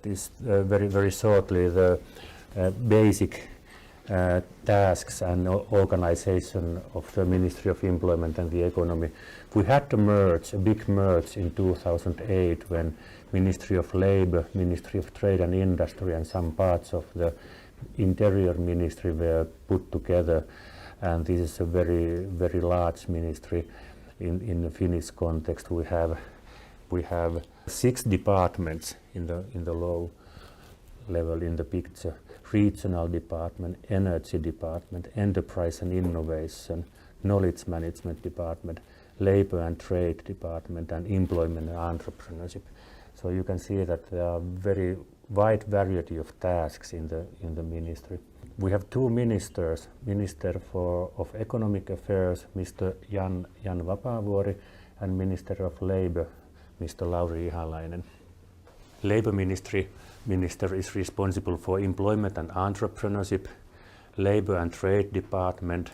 is very shortly the basic tasks and organization of the Ministry of Employment and the Economy. We had a big merge in 2008 when Ministry of Labor, Ministry of Trade and Industry and some parts of the Interior Ministry were put together, and this is a very large ministry. In the Finnish context, we have 6 departments in the low level in the picture: regional department, energy department, enterprise and innovation, knowledge management department, labor and trade department, and employment and entrepreneurship. So you can see that there are very wide variety of tasks in the ministry. We have 2 ministers: Minister of Economic Affairs, Mr. Jan Vapaavuori, and Minister of Labor, Mr. Lauri Ihalainen. Labor Minister is responsible for employment and entrepreneurship, Labor and Trade Department,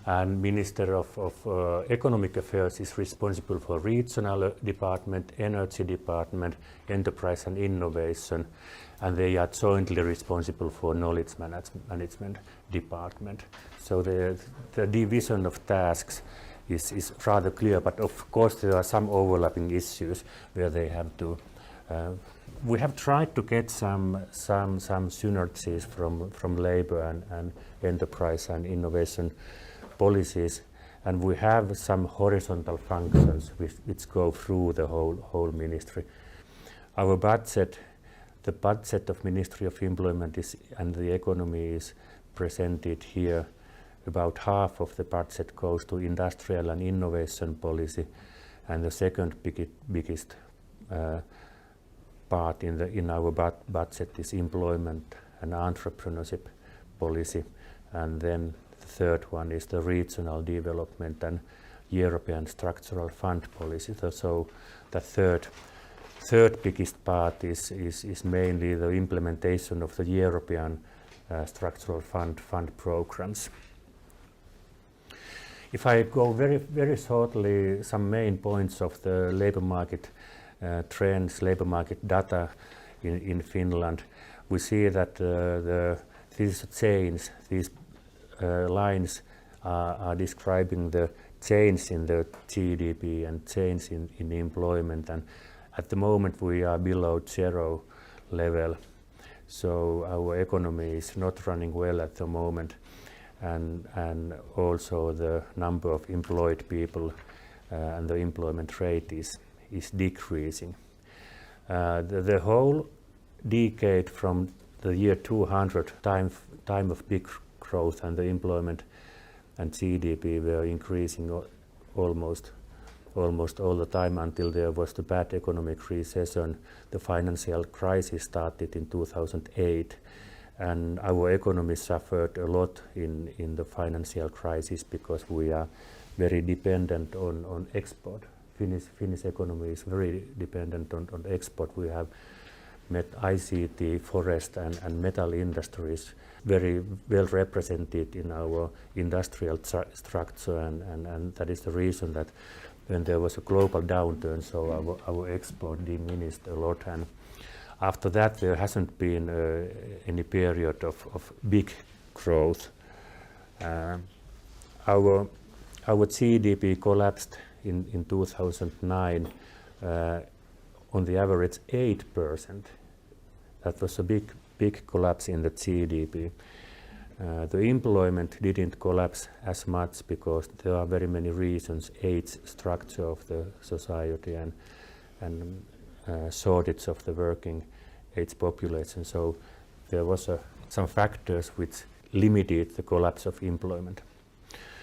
and Minister of Economic Affairs is responsible for Regional Department, Energy Department, Enterprise and Innovation, and they are jointly responsible for Knowledge Management Department. So the division of tasks is rather clear, but of course there are some overlapping issues where they have to. We have tried to get some synergies from labor and enterprise and innovation policies, and we have some horizontal functions which go through the whole ministry. Our budget, the budget of Ministry of Employment and the Economy is presented here. About half of the budget goes to industrial and innovation policy, and the second biggest part in our budget is employment and entrepreneurship policy, and then the third one is the regional development and European structural fund policy. So the third biggest part is mainly the implementation of the European structural fund programs. If I go very shortly some main points of the labor market trends, labor market data in Finland, we see that these change, these lines are describing the change in the GDP and change in employment, and at the moment we are below 0 level, so our economy is not running well at the moment, and also the number of employed people and the employment rate is decreasing. The whole decade from the year 200, time of big growth, and the employment and GDP were increasing almost all the time until there was the bad economic recession. The financial crisis started in 2008, and our economy suffered a lot in the financial crisis because we are very dependent on export. Finnish economy is very dependent on export. We have ICT, forest and metal industries very well represented in our industrial structure, and that is the reason that when there was a global downturn, so our export diminished a lot, and after that there hasn't been any period of big growth. Our GDP collapsed in 2009 on the average 8%. That was a big collapse in the GDP. The employment didn't collapse as much because there are very many reasons: age, structure of the society, and shortage of the working age population. So there was some factors which limited the collapse of employment.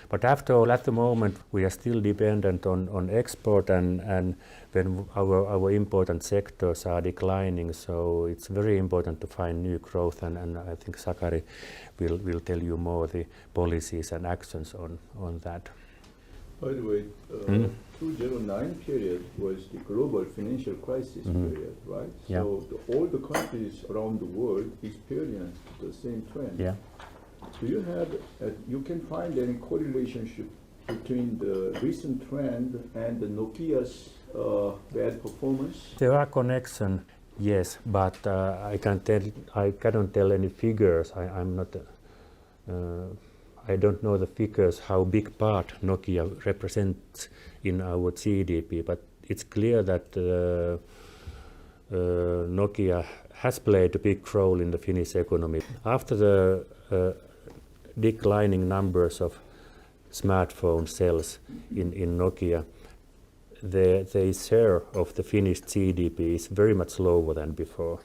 But after all, at the moment, we are still dependent on export, and when our important sectors are declining, so it's very important to find new growth, and I think Sakari will tell you more the policies and actions on that. By the way, 2009 period was the global financial crisis period, right? Yeah. So all the countries around the world experienced the same trend. Yeah. Do you have, you can find any correlation between the recent trend and the Nokia's bad performance? There are connections Yes, but I cannot tell any figures. I'm not. I don't know the figures how big part Nokia represents in our GDP, but it's clear that Nokia has played a big role in the Finnish economy. After the declining numbers of smartphone sales in Nokia, the share of the Finnish GDP is very much lower than before.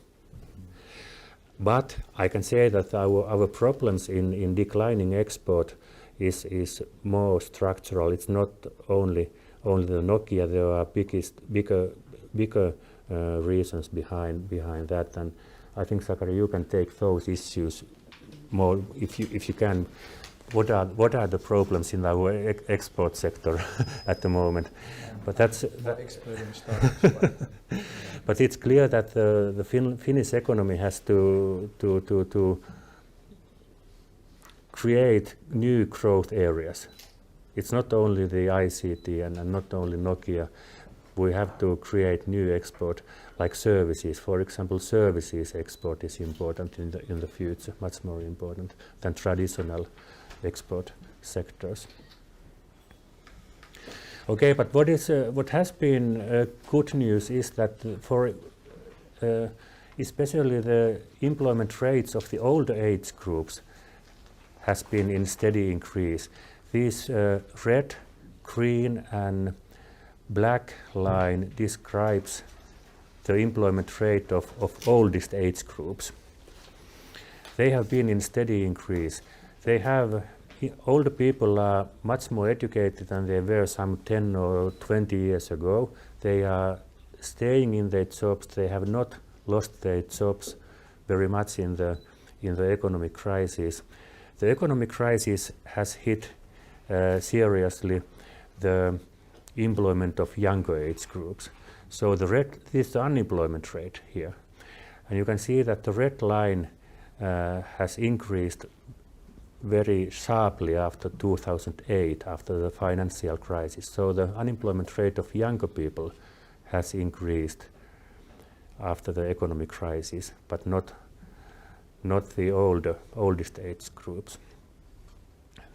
But I can say that our problems in declining export is more structural. It's not only the Nokia. There are bigger reasons behind that, and I think, Sakari, you can take those issues more if you can. What are the problems in our export sector at the moment? But that's exploding startups. but it's clear that the Finnish economy has to create new growth areas. It's not only the ICT and not only Nokia. We have to create new export, like services. For example, services export is important in the future, much more important than traditional export sectors. Okay, but what has been good news is that for especially the employment rates of the older age groups has been in steady increase. These red, green and black line describes the employment rate of oldest age groups. They have been in steady increase. Older people are much more educated than they were some 10 or 20 years ago. They are staying in their jobs. They have not lost their jobs very much in the economic crisis. The economic crisis has hit seriously the employment of younger age groups. So this is the unemployment rate here. And you can see that the red line has increased very sharply after 2008, after the financial crisis. So the unemployment rate of younger people has increased after the economic crisis, but not the oldest age groups.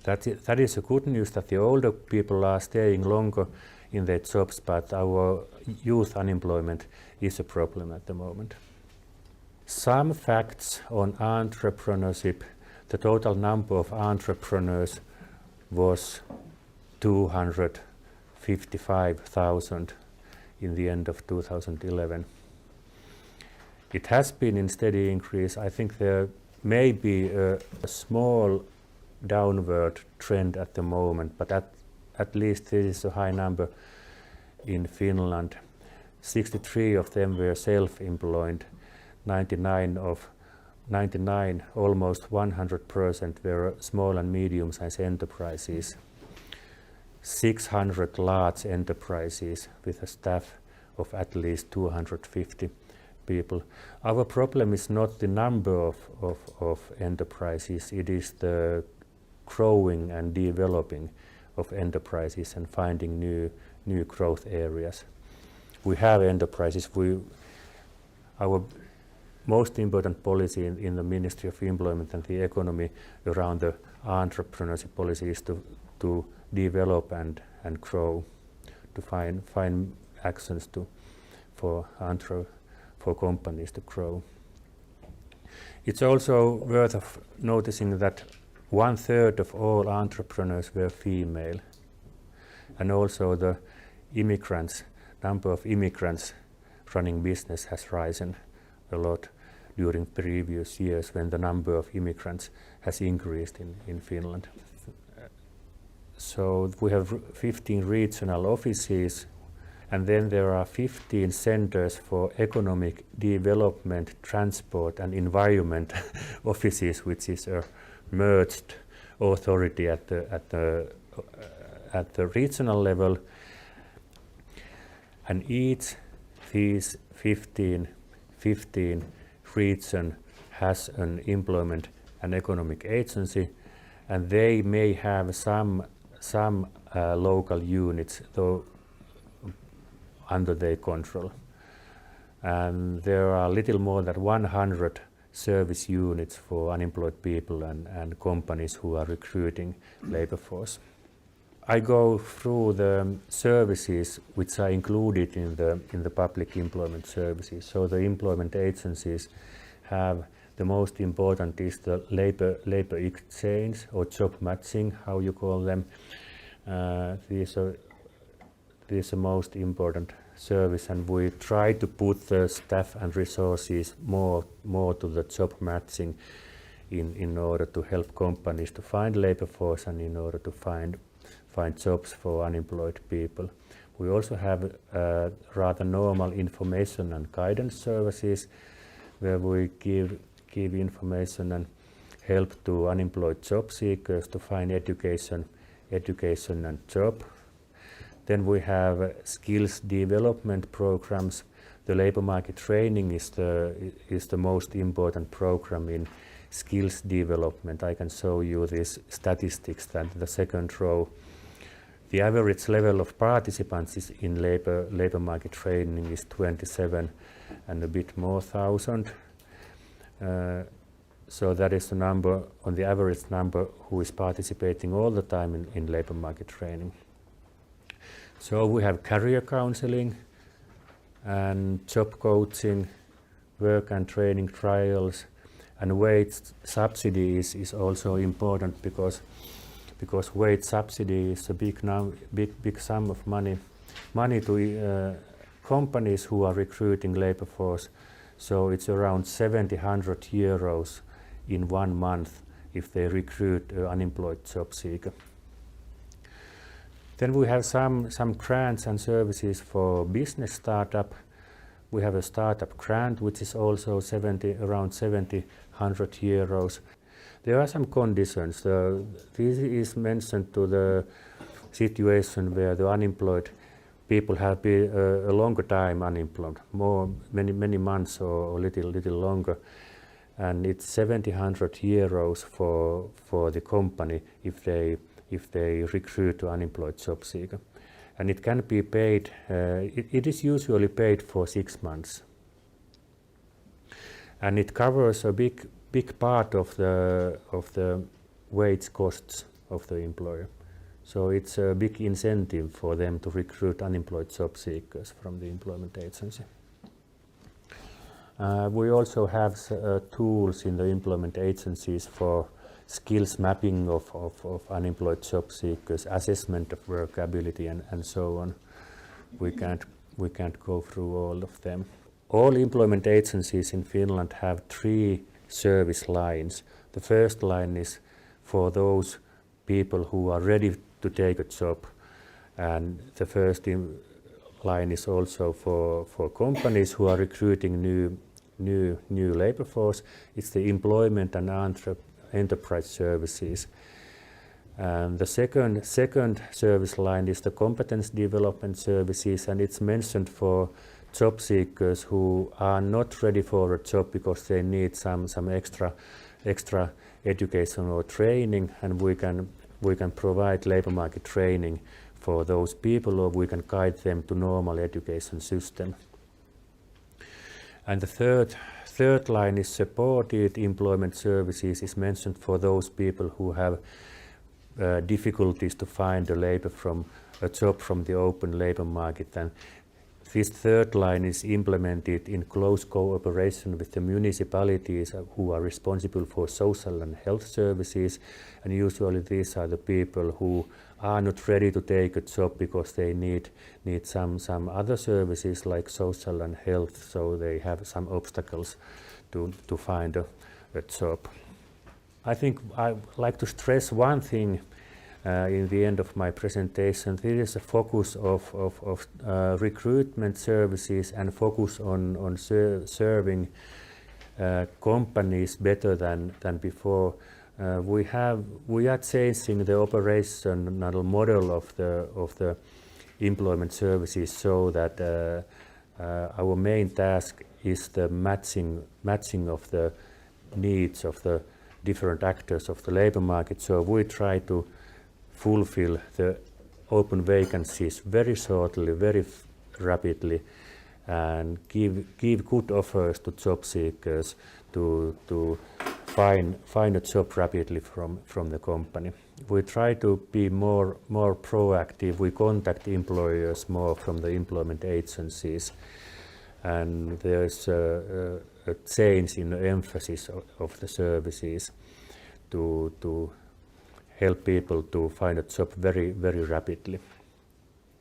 That is a good news that the older people are staying longer in their jobs, but our youth unemployment is a problem at the moment. Some facts on entrepreneurship. The total number of entrepreneurs was 255,000 in the end of 2011. It has been in steady increase. I think there may be a small downward trend at the moment, but at least this is a high number in Finland. 63 of them were self-employed, 99, almost 100% were small and medium-sized enterprises, 600 large enterprises with a staff of at least 250 people. Our problem is not the number of enterprises, it is the growing and developing of enterprises and finding new growth areas. We have enterprises. Our most important policy in the Ministry of Employment and the Economy around the entrepreneurship policy is to develop and grow, to find actions for companies to grow. It's also worth of noticing that 1/3 of all entrepreneurs were female, and also the number of immigrants running business has risen a lot during previous years when the number of immigrants has increased in Finland. So we have 15 regional offices, and then there are 15 centers for economic development, transport and environment offices, which is a merged authority at the regional level. And each these 15 region has an employment and economic agency, and they may have some local units though under their control. and there are little more than 100 service units for unemployed people and companies who are recruiting labor force. I go through the services which are included in the public employment services. So the employment agencies have the most important is the labor exchange or job matching, how you call them. These are the most important service, and we try to put the staff and resources more to the job matching in order to help companies to find labor force and in order to find jobs for unemployed people. We also have rather normal information and guidance services where we give information and help to unemployed job seekers to find education and job. Then we have skills development programs. The labor market training is the most important program in skills development. I can show you these statistics that the second row. The average level of participants in labor market training is 27 and a bit more thousand. So that is the number, on the average number, who is participating all the time in labor market training. So we have career counseling and job coaching, work and training trials, and wage subsidy is also important because wage subsidy is a big sum of money to companies who are recruiting labor force. So it's around 700 euros in 1 month if they recruit an unemployed job seeker. Then we have some grants and services for business startup. We have a startup grant which is also around 700 euros. There are some conditions. This is mentioned to the situation where the unemployed people have been a longer time unemployed, many months or little longer, and it's 700 euros for the company if they recruit an unemployed job seeker, and it can be paid. It is usually paid for 6 months, and it covers a big part of the wage costs of the employer. So it's a big incentive for them to recruit unemployed job seekers from the employment agency. We also have tools in the employment agencies for skills mapping of unemployed job seekers, assessment of work ability, and so on. We can't go through all of them. All employment agencies in Finland have 3 service lines. The first line is for those people who are ready to take a job, and the first line is also for companies who are recruiting new labor force. It's the employment and enterprise services. And the second service line is the competence development services, and it's mentioned for job seekers who are not ready for a job because they need some extra education or training, and we can provide labor market training for those people, or we can guide them to normal education system. And the third line is supported employment services, is mentioned for those people who have difficulties to find a job from the open labor market. And this third line is implemented in close cooperation with the municipalities who are responsible for social and health services, and usually these are the people who are not ready to take a job because they need some other services like social and health, so they have some obstacles to find a job. I think I like to stress one thing in the end of my presentation. This is a focus of recruitment services and focus on serving companies better than before. We are changing the operational model of the employment services so that our main task is the matching of the needs of the different actors of the labor market. So we try to fulfill the open vacancies very shortly, very rapidly, and give good offers to job seekers to find a job rapidly from the company. We try to be more proactive. We contact employers more from the employment agencies, and there's a change in the emphasis of the services to help people to find a job very, very rapidly.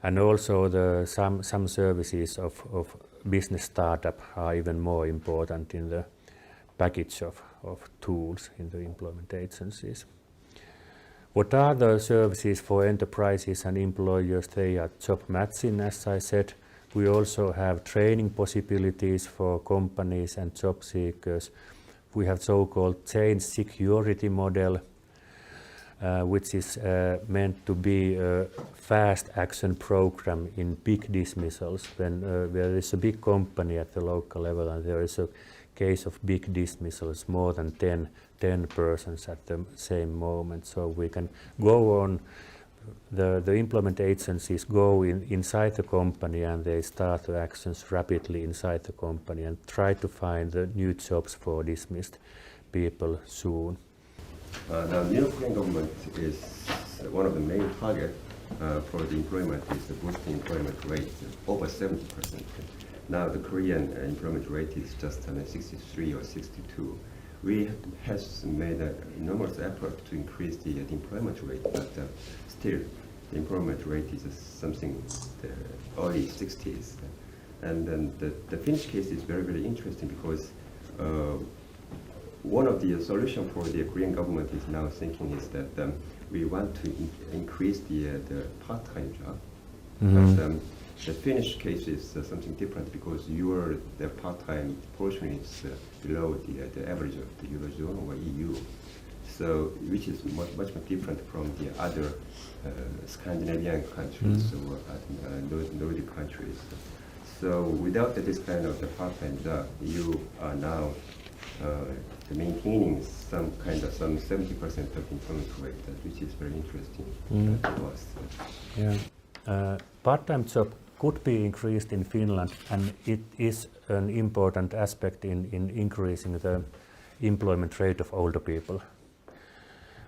And also some services of business startup are even more important in the package of tools in the employment agencies. What are the services for enterprises and employers? They are job matching, as I said. We also have training possibilities for companies and job seekers. We have so-called change security model, which is meant to be a fast action program in big dismissals. When there is a big company at the local level and there is a case of big dismissals, more than 10 persons at the same moment. So we can go on, the employment agencies go inside the company and they start the actions rapidly inside the company and try to find the new jobs for dismissed people soon. The new Korean government is one of the main targets for the employment is the boosting employment rate over 70%. Now the Korean employment rate is just 63 or 62. We have made an enormous effort to increase the employment rate, but still the employment rate is something the early 60s. And then the Finnish case is very, very interesting because one of the solutions for the Korean government is now thinking is that we want to increase the part-time job. Mm-hmm. But the Finnish case is something different because the part-time portion is below the average of the Eurozone or EU. So, which is much more different from the other Scandinavian countries or Nordic countries. So, without this kind of the part-time job, you are now maintaining some 70% of employment rate, which is very interesting to us. Yeah, part-time job could be increased in Finland, and it is an important aspect in increasing the employment rate of older people.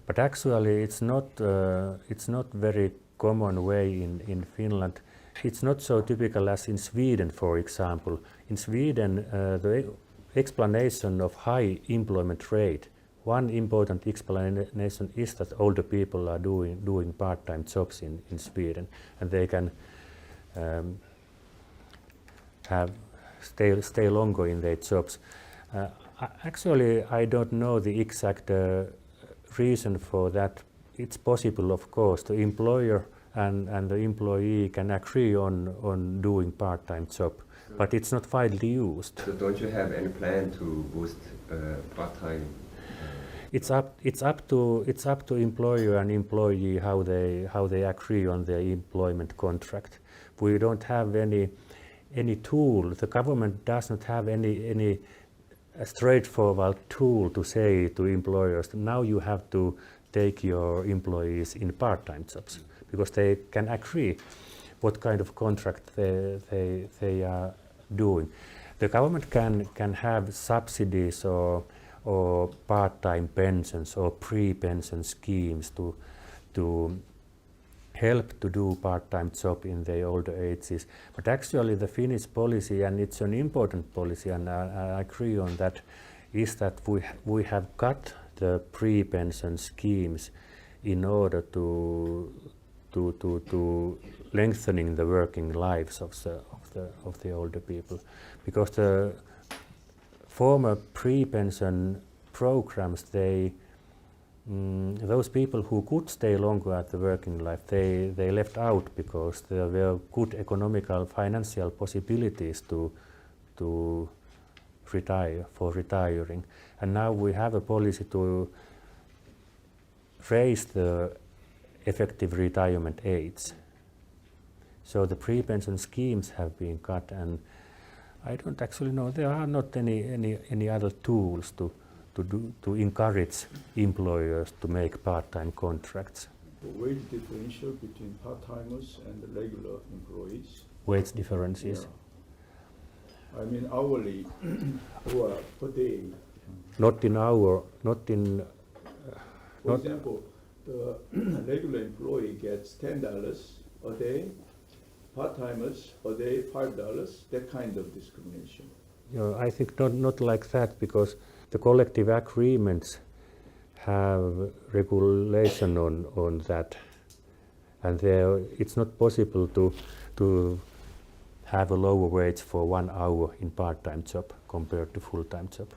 But actually, it's not very common way in Finland. It's not so typical as in Sweden, for example. In Sweden, the explanation of high employment rate, one important explanation is that older people are doing part-time jobs in Sweden, and they can stay longer in their jobs. Actually, I don't know the exact reason for that. It's possible, of course, the employer and the employee can agree on doing part-time job, but it's not widely used. So don't you have any plan to boost part-time? It's up to employer and employee how they agree on their employment contract. We don't have any tool. The government does not have any straightforward tool to say to employers, now you have to take your employees in part-time jobs, because they can agree what kind of contract they are doing. The government can have subsidies or part-time pensions or pre-pension schemes to help to do part-time job in their older ages. But actually the Finnish policy, and it's an important policy, and I agree on that, is that we have cut the pre-pension schemes in order to lengthening the working lives of the older people, because the former pre-pension programs, those people who could stay longer at the working life, they left out because there were good economical financial possibilities to retiring. And now we have a policy to raise the effective retirement age. So the pre-pension schemes have been cut, and I don't actually know, there are not any other tools to encourage employers to make part-time contracts. The wage differential between part-timers and the regular employees. Wage differences. Yeah. I mean hourly or per day. Not in hour, not in. For Not- example, the regular employee gets $10 a day, part-timers a day $5, that kind of discrimination. I think not like that, because the collective agreements have regulation on that, and it's not possible to have a lower wage for 1 hour in part-time job compared to full-time job.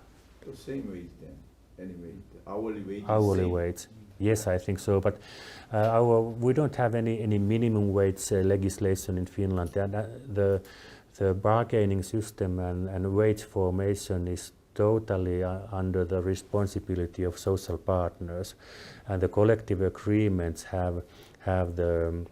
The same wage then, anyway, the hourly wage is Hourly same. wage, yes, I think so. But we don't have any minimum wage legislation in Finland. The bargaining system and wage formation is totally under the responsibility of social partners, and the collective agreements have the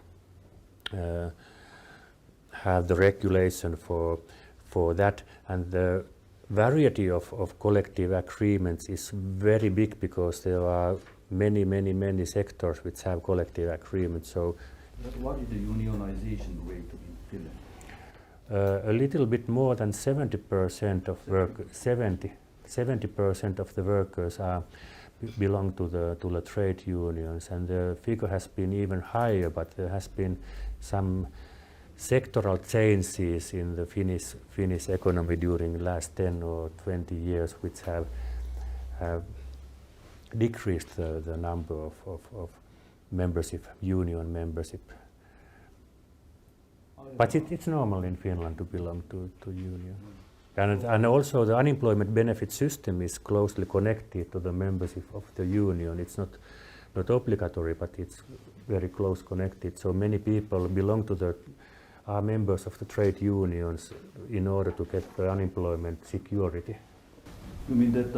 regulation for that, and the variety of collective agreements is very big, because there are many sectors which have collective agreements. So But what is the unionization rate in Finland? a little bit more than 70% of 70% of the workers belong to the trade unions, and the figure has been even higher, but there has been some sectoral changes in the Finnish economy during the last 10 or 20 years, which have decreased the number of membership, union membership. But it's normal in Finland to belong to union. And also the unemployment benefit system is closely connected to the membership of the union. It's not obligatory, but it's very close connected. So many people are members of the trade unions in order to get the unemployment security. You mean that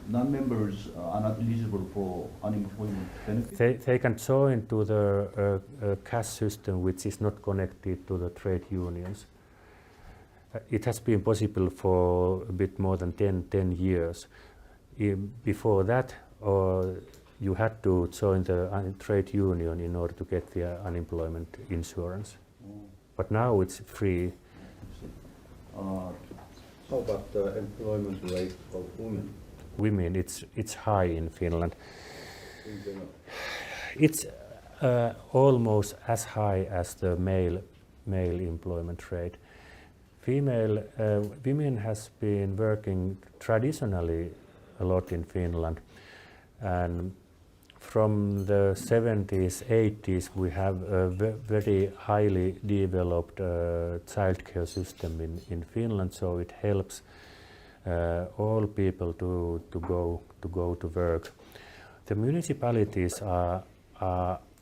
non-members are not eligible for unemployment benefit? They can join to the cash system, which is not connected to the trade unions. It has been possible for a bit more than 10 years. Before that, you had to join the trade union in order to get the unemployment insurance. But now it's free. How about the employment rate of women Women, it's high in Finland. in general? It's almost as high as the male employment rate. Women has been working traditionally a lot in Finland, and from the 70s, 80s, we have a very highly developed childcare system in Finland, so it helps all people to go to work. The municipalities are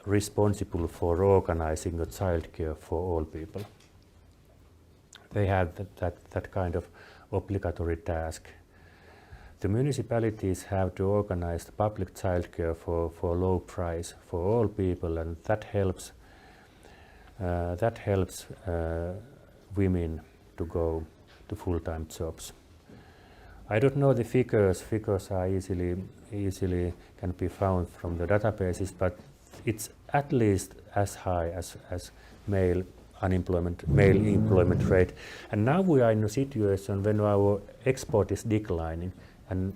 responsible for organizing the childcare for all people. They have that kind of obligatory task. The municipalities have to organize the public childcare for low price for all people, and that helps women to go to full-time jobs. I don't know the figures. Figures are easily can be found from the databases, but it's at least as high as male employment rate. And now we are in a situation when our export is declining, and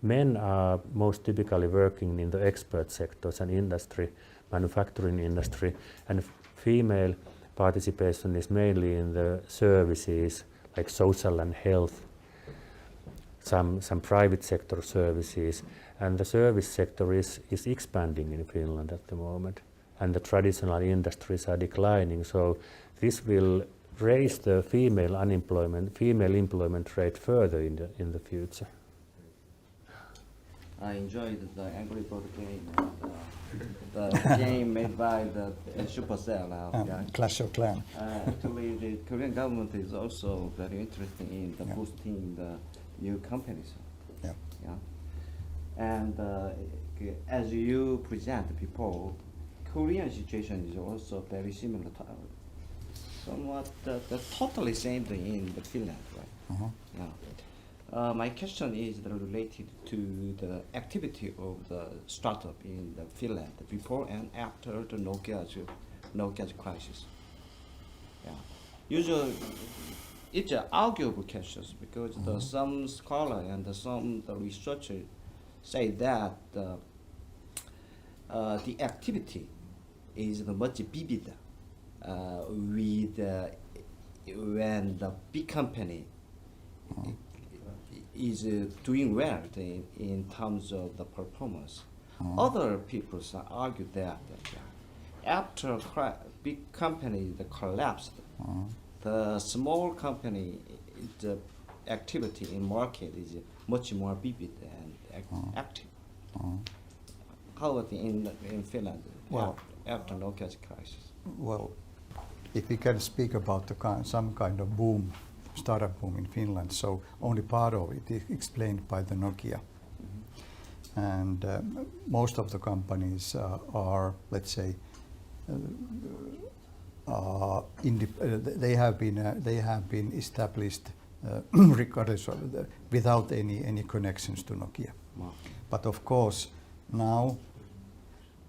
men are most typically working in the expert sectors and industry, manufacturing industry, and female participation is mainly in the services like social and health, some private sector services, and the service sector is expanding in Finland at the moment, and the traditional industries are declining. So this will raise the female employment rate further in the future. I enjoyed the Angry Bird game, the game made by the Supercell now. Yeah. Clash of Clans. Actually, the Korean government is also very interested in the boosting the new companies. Yeah. Yeah. And as you present people, Korean situation is also very similar to somewhat the totally same thing in the Finland, right? Yeah. My question is related to the activity of the startup in the Finland before and after the Nokia's crisis. Yeah. Usually, it's an arguable question because some scholar and some the researchers say that the activity is much vivid with when the big company is doing well in terms of the performance. Other people argue that after big company collapsed, the small company the activity in market is much more vivid and active. How about in Finland after Nokia's crisis? Well, if we can speak about some kind of boom, startup boom in Finland, so only part of it is explained by the Nokia. And most of the companies are, let's say, they have been established regardless of without any connections to Nokia. Wow. But of course now,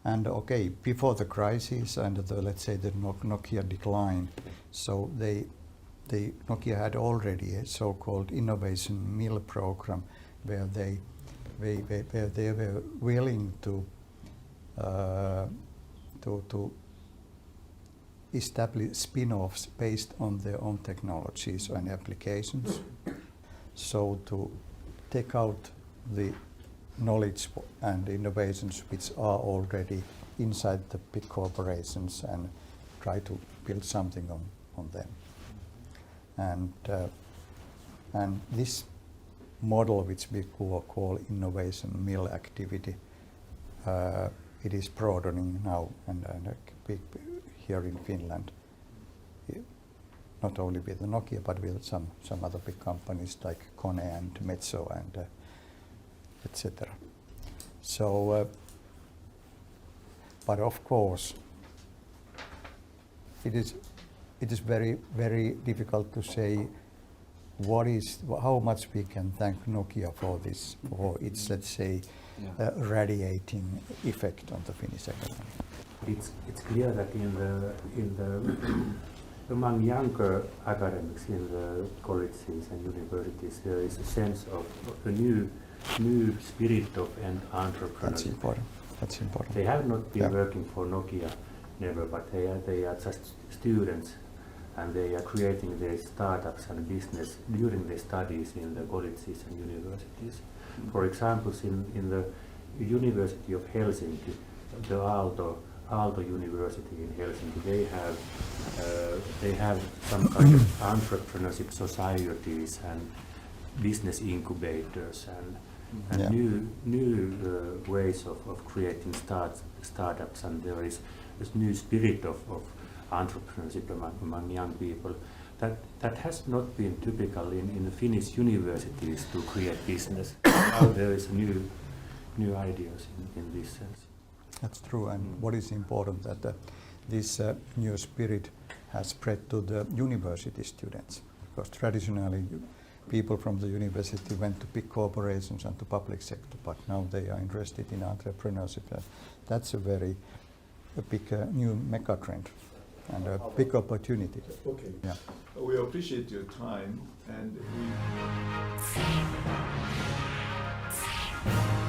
and okay, before the crisis and let's say the Nokia decline, so Nokia had already a so-called innovation mill program where they were willing to establish spin-offs based on their own technologies and applications. So to take out the knowledge and innovations which are already inside the big corporations and try to build something on them. And this model, which we call innovation mill activity, it is broadening now and here in Finland, not only with Nokia but with some other big companies like Kone and Metso and etc. So, but of course, it is very, very difficult to say how much we can thank Nokia for this, for its, let's say, radiating effect on the Finnish economy. It's clear that in the among younger academics in the colleges and universities there is a sense of a new spirit of entrepreneurship. That's important. They have not been working for Nokia, never, but they are just students, and they are creating their startups and business during their studies in the colleges and universities. For example, in the University of Helsinki, the Aalto University in Helsinki, they have some kind of entrepreneurship societies and business incubators and new ways of creating startups, and there is this new spirit of entrepreneurship among young people that has not been typical in the Finnish universities to create business. Now there is new ideas in this sense. That's true, and what is important that this new spirit has spread to the university students, because traditionally people from the university went to big corporations and to public sector, but now they are interested in entrepreneurship. That's a big new mega trend and a big opportunity. Okay. Yeah. We appreciate your time, and we